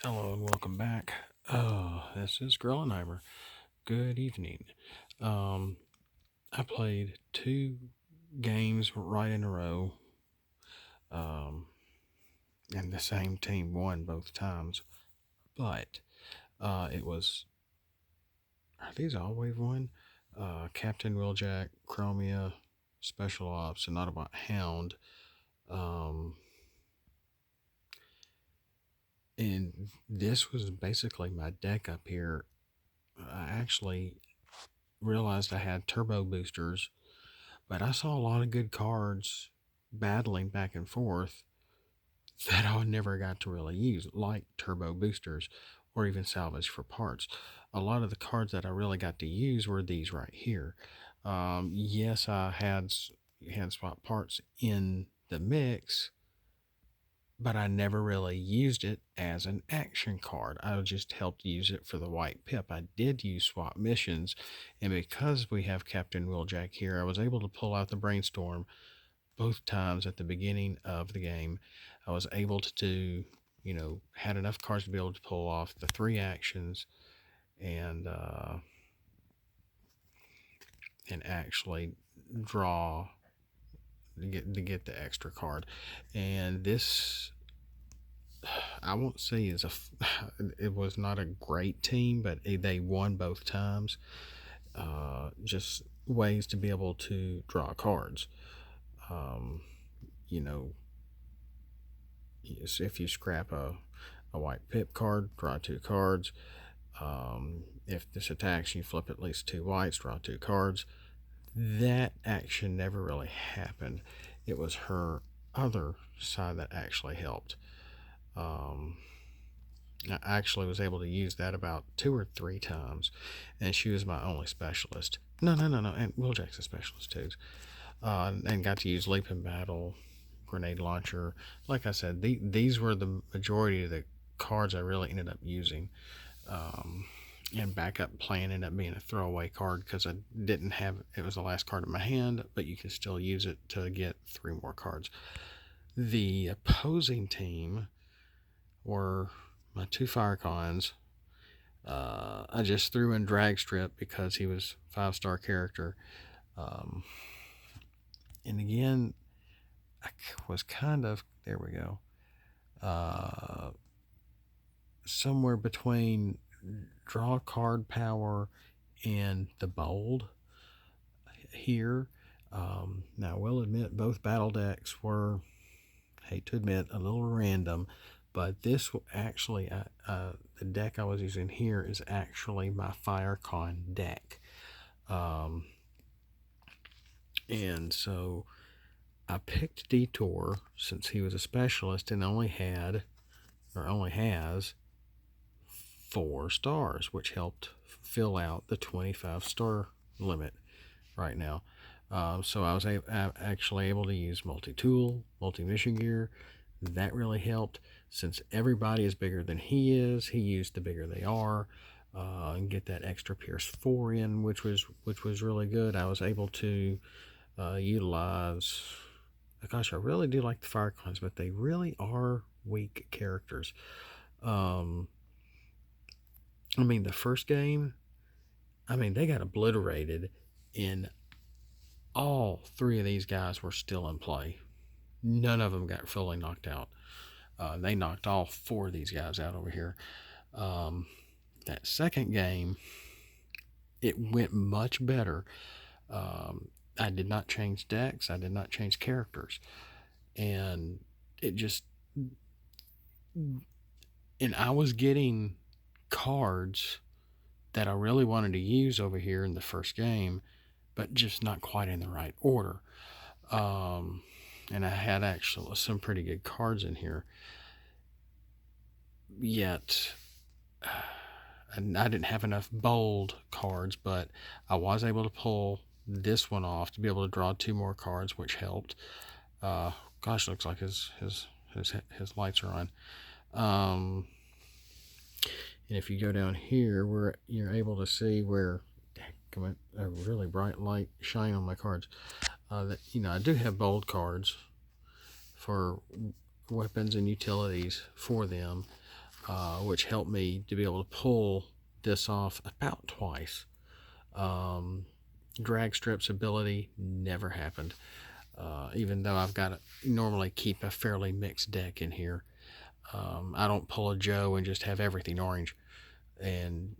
Hello and welcome back. Oh, this is Grillenheimer. Good evening. I played two games right in a row, and the same team won both times. But it was, are these all we've won? Captain Wheeljack, Chromia, Special Ops, and Autobot Hound. And this was basically my deck up here. I actually realized I had turbo boosters, but I saw a lot of good cards battling back and forth that I never got to really use, like turbo boosters or even salvage for parts. A lot of the cards that I really got to use were these right here. Yes, I had swap parts in the mix, but I never really used it as an action card. I just helped use it for the white pip. I did use swap missions, and because we have Captain Wheeljack here, I was able to pull out the brainstorm both times at the beginning of the game. I was able to do, had enough cards to be able to pull off the 3 actions and actually draw to get the extra card. And this, I won't say is it was not a great team, but they won both times. Just ways to be able to draw cards. Um, you know, if you scrap a white pip card, draw 2 cards. If this attacks, you flip at least 2 whites, draw 2 cards. That action never really happened. It was her other side that actually helped. I actually was able to use that about 2 or 3 times, and she was my only specialist. No, and Wheeljack's a specialist too. And got to use Leap in Battle, Grenade Launcher. Like I said, these were the majority of the cards I really ended up using. And backup plan ended up being a throwaway card because I didn't have it was the last card in my hand, but you can still use it to get 3 more cards. The opposing team were my 2 Firecons. I just threw in Dragstrip because he was 5-star character. And again, I was kind of, there we go, somewhere between draw card power and the bold here. Now, I will admit both battle decks were, hate to admit, a little random, but this actually, the deck I was using here is actually my Firecon deck. And so I picked Detour since he was a specialist and only has 4 stars, which helped fill out the 25-star limit right now. So I was actually able to use multi-tool, multi-mission gear. That really helped. Since everybody is bigger than he is, he used the bigger they are, and get that extra Pierce 4 in, which was really good. I was able to utilize. Gosh, I really do like the Firecons, but they really are weak characters. The first game, they got obliterated, and all 3 of these guys were still in play. None of them got fully knocked out. They knocked all 4 of these guys out over here. That second game, it went much better. I did not change decks. I did not change characters. And it just... And I was getting cards that I really wanted to use over here in the first game, but just not quite in the right order. And I had actually some pretty good cards in here. Yet, and I didn't have enough bold cards, but I was able to pull this one off to be able to draw 2 more cards, which helped. Gosh, looks like his lights are on. And if you go down here, where you're able to see where a really bright light shine on my cards. That I do have bold cards for weapons and utilities for them. which helped me to be able to pull this off about twice. Drag strips ability never happened. Even though I've got to normally keep a fairly mixed deck in here. I don't pull a Joe and just have everything orange. And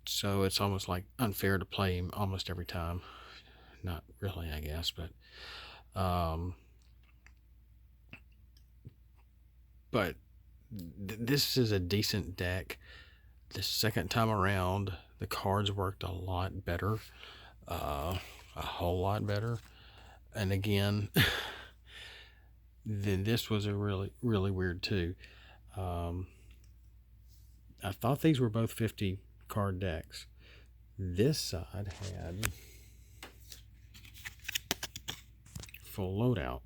so it's almost like unfair to play him almost every time. Not really, I guess, but this is a decent deck. The second time around, the cards worked a lot better, a whole lot better. And again, then this was a really weird too. I thought these were both 50 card decks. This side had full loadout.